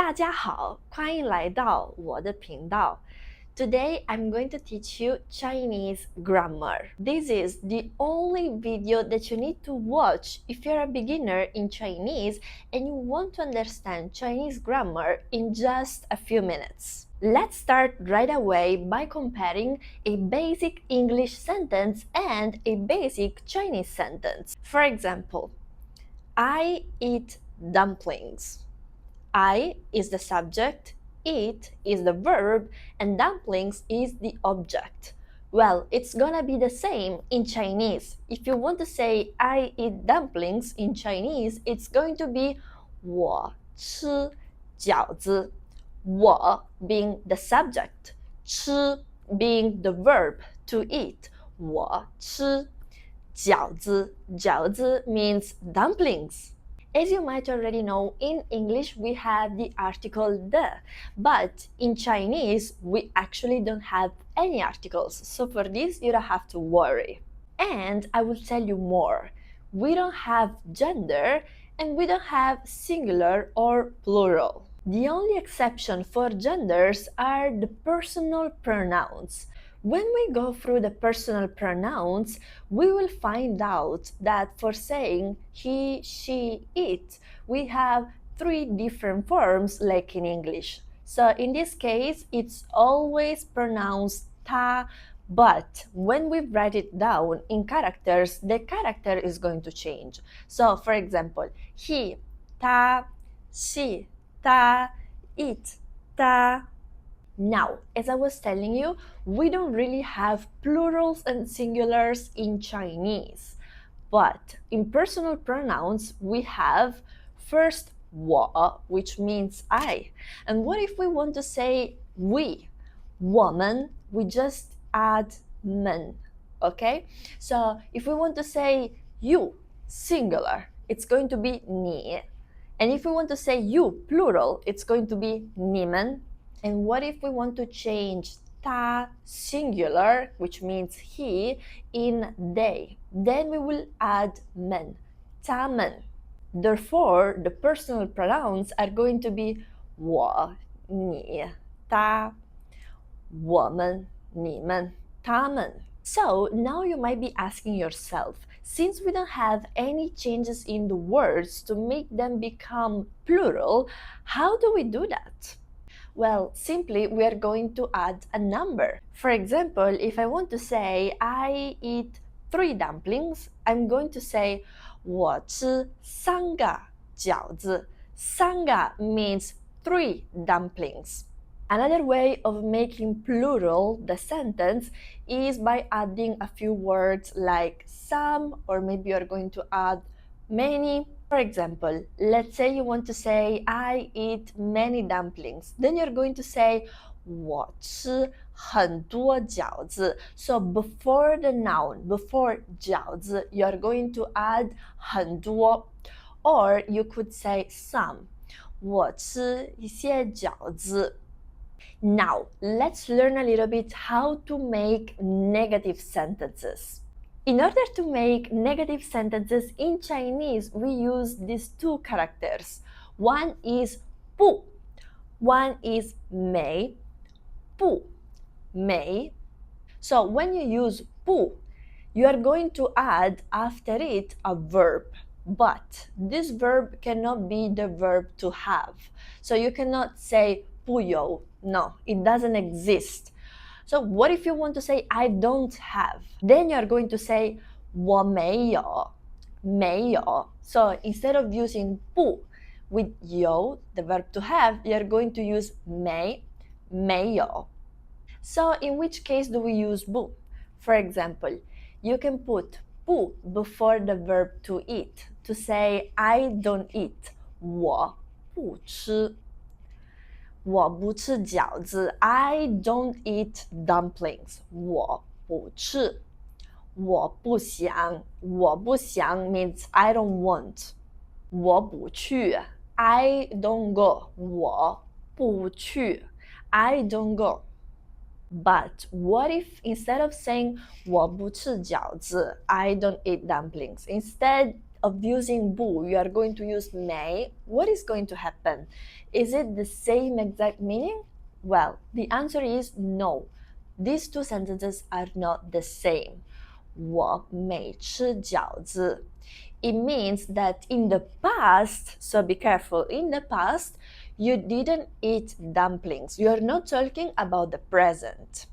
大家好，欢迎来到我的频道。Today I'm going to teach you Chinese grammar. This is the only video that you need to watch if you're a beginner in Chinese and you want to understand Chinese grammar in just a few minutes. Let's start right away by comparing a basic English sentence and a basic Chinese sentence. For example, I eat dumplings. I is the subject, eat is the verb, and dumplings is the object. Well, it's gonna be the same in Chinese. If you want to say I eat dumplings in Chinese, it's going to be 我吃饺子. 我 being the subject, 吃 being the verb to eat. 我吃饺子. 饺子 means dumplings. As you might already know, in English we have the article the, but in Chinese we actually don't have any articles, so for this you don't have to worry. And I will tell you more. We don't have gender and we don't have singular or plural. The only exception for genders are the personal pronouns. When we go through the personal pronouns, we will find out that for saying he, she, it, we have three different forms like in English. So in this case, it's always pronounced ta, but when we write it down in characters, the character is going to change. So for example, he, ta, she, ta, it, ta. Now, as I was telling you, we don't really have plurals and singulars in Chinese. But in personal pronouns, we have first 我, which means I. And what if we want to say we, 我们, we just add 们, okay? So if we want to say you, singular, it's going to be 你. And if we want to say you, plural, it's going to be 你们. And what if we want to change ta, singular, which means he, in they? Then we will add men, 他们. Therefore, the personal pronouns are going to be 我, 你, 他, 我们, 你们, 他们. So now you might be asking yourself, since we don't have any changes in the words to make them become plural, how do we do that? Well, simply we are going to add a number. For example, if I want to say I eat 3 dumplings, I'm going to say 我吃3个饺子. 3个 means 3 dumplings. Another way of making plural the sentence is by adding a few words like some, or maybe you're going to add many. For example, let's say you want to say I eat many dumplings. Then you're going to say 我吃很多饺子. So before the noun, before 饺子, you're going to add 很多, or you could say some. 我吃一些饺子. Now, let's learn a little bit how to make negative sentences. In order to make negative sentences in Chinese, we use these 2 characters. One is 不, one is 没, 不, 没. So when you use 不, you are going to add after it a verb. But this verb cannot be the verb to have. So you cannot say 不有. No, it doesn't exist. So what if you want to say I don't have? Then you're going to say 我没有, 没有. So instead of using 不 with 有, the verb to have, you're going to use 没有. So in which case do we use 不? For example, you can put 不 before the verb to eat to say I don't eat. 我不吃. 我不吃饺子. I don't eat dumplings. 我不吃. 我不想. 我不想 means I don't want. 我不去. I don't go. 我不去. I don't go. But what if instead of saying 我不吃饺子, I don't eat dumplings, instead of using 不, you are going to use may, what is going to happen? Is it the same exact meaning? Well, the answer is no. These two sentences are not the same. 我没吃饺子. It means that in the past, so be careful, in the past, you didn't eat dumplings. You are not talking about the present.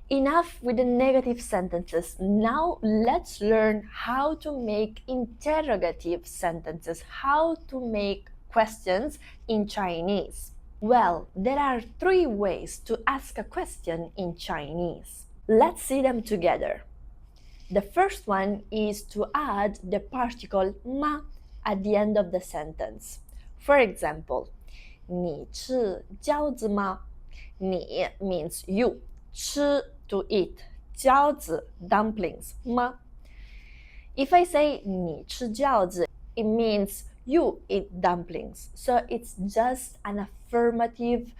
Enough with the negative sentences. Now let's learn how to make interrogative sentences, how to make questions in Chinese. Well, there are 3 ways to ask a question in Chinese. Let's see them together. The first one is to add the particle ma at the end of the sentence. For example, 你吃饺子吗? 你 means you. 吃 to eat. 饺子 dumplings. 吗? If I say 你吃饺子, it means you eat dumplings. So it's just an affirmative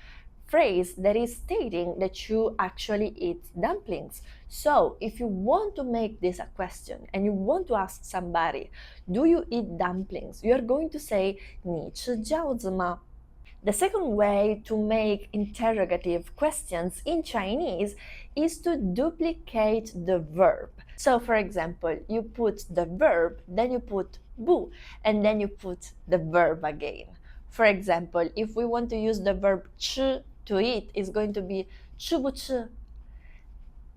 phrase that is stating that you actually eat dumplings. So if you want to make this a question and you want to ask somebody, do you eat dumplings? You're going to say 你吃饺子吗? The second way to make interrogative questions in Chinese is to duplicate the verb. So for example, you put the verb, then you put 不, and then you put the verb again. For example, if we want to use the verb 吃 to eat, it's going to be 吃不吃?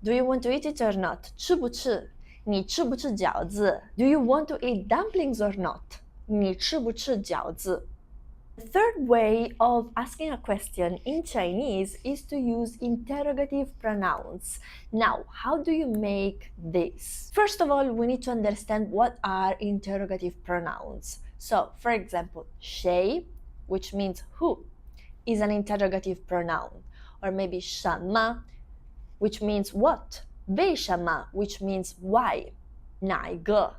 Do you want to eat it or not? 吃不吃? 你吃不吃饺子? Do you want to eat dumplings or not? 你吃不吃饺子? The third way of asking a question in Chinese is to use interrogative pronouns. Now, how do you make this? First of all, we need to understand what are interrogative pronouns. So, for example, 谁, which means who, is an interrogative pronoun. Or maybe 什么, which means what. 为什么, which means why. 哪一个,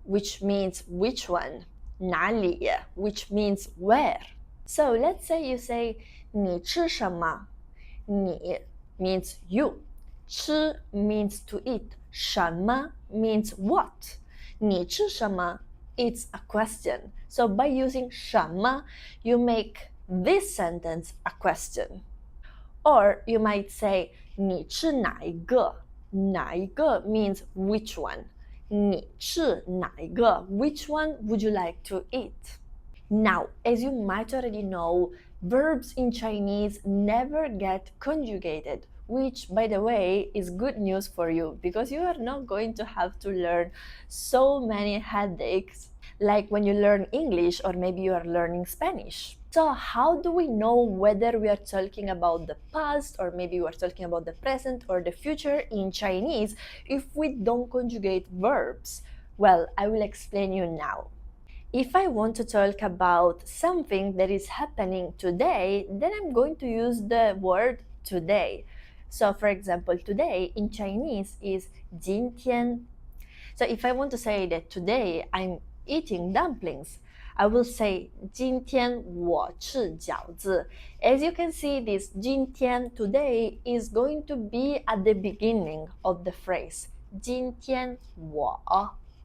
which means which one. 哪里, which means where. So let's say you say 你吃什么? 你 means you. 吃 means to eat. 什么 means what. 你吃什么? It's a question. So by using 什么, you make this sentence a question. Or you might say 你吃哪一个? 哪一个 means which one. 你吃哪一个? Which one would you like to eat? Now, as you might already know, verbs in Chinese never get conjugated, which, by the way, is good news for you because you are not going to have to learn so many headaches like when you learn English or maybe you are learning Spanish. So how do we know whether we are talking about the past or maybe we are talking about the present or the future in Chinese if we don't conjugate verbs? Well, I will explain you now. If I want to talk about something that is happening today, then I'm going to use the word today. So for example, today in Chinese is 今天. So if I want to say that today I'm eating dumplings, I will say 今天我吃饺子. As you can see, this 今天 today is going to be at the beginning of the phrase. 今天我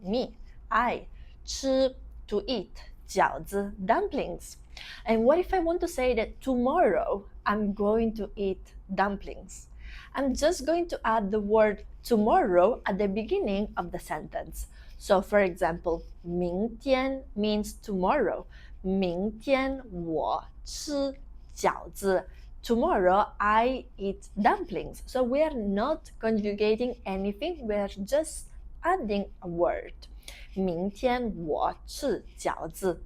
me, I 吃 to eat 饺子 dumplings. And what if I want to say that tomorrow I'm going to eat dumplings? I'm just going to add the word tomorrow at the beginning of the sentence. So for example, 明天 means tomorrow. 明天我吃饺子. Tomorrow I eat dumplings. So we are not conjugating anything, we are just adding a word. 明天我吃饺子.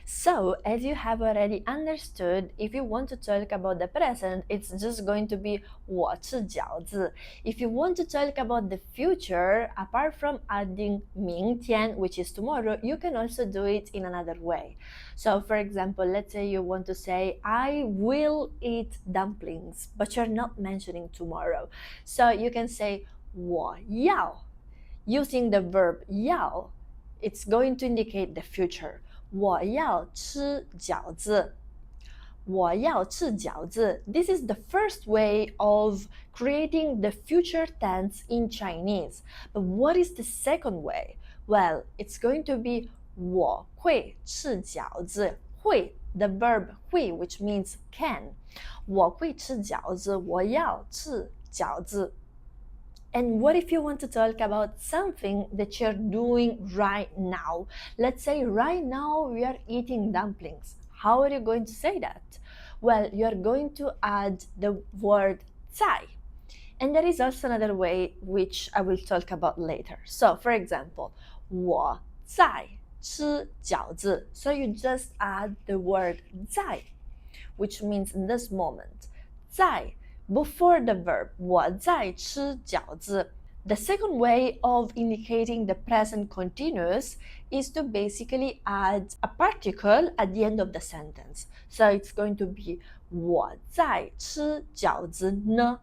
So, as you have already understood, if you want to talk about the present, it's just going to be 我吃饺子. If you want to talk about the future, apart from adding 明天, which is tomorrow, you can also do it in another way. So, for example, let's say you want to say, I will eat dumplings, but you're not mentioning tomorrow. So, you can say 我要. Using the verb 要, it's going to indicate the future. 我要吃饺子. 我要吃饺子. This is the first way of creating the future tense in Chinese. But what is the second way? Well, it's going to be 我会吃饺子。会 the verb 会 which means can. 我会吃饺子，我要吃饺子。And what if you want to talk about something that you're doing right now? Let's say right now we are eating dumplings. How are you going to say that? Well, you're going to add the word 在. And there is also another way which I will talk about later. So, for example, 我在吃饺子. So you just add the word 在, which means in this moment. 在 before the verb 我在吃饺子. The second way of indicating the present continuous is to basically add a particle at the end of the sentence. So it's going to be 我在吃饺子呢.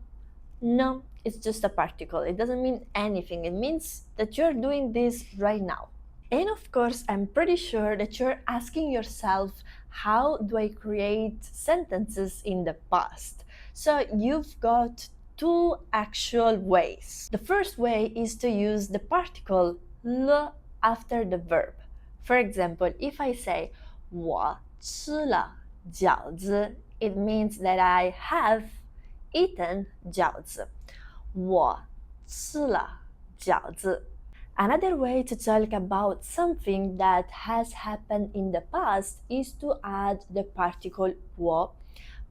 No, it's just a particle. It doesn't mean anything. It means that you're doing this right now. And of course, I'm pretty sure that you're asking yourself, how do I create sentences in the past? So you've got two actual ways. The first way is to use the particle 了 after the verb. For example, if I say 我吃了饺子, it means that I have eaten 饺子. 我吃了饺子. Another way to talk about something that has happened in the past is to add the particle 我,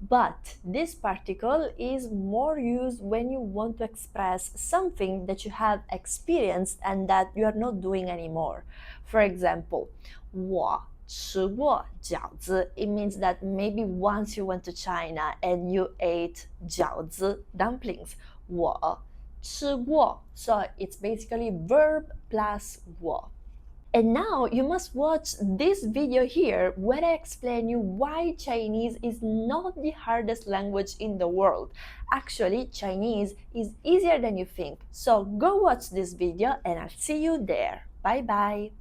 but this particle is more used when you want to express something that you have experienced and that you are not doing anymore. For example, 我吃过饺子. It means that maybe once you went to China and you ate 饺子 dumplings. 我吃过. So it's basically verb plus 我. And now you must watch this video here where I explain you why Chinese is not the hardest language in the world. Actually, Chinese is easier than you think. So go watch this video and I'll see you there. Bye bye.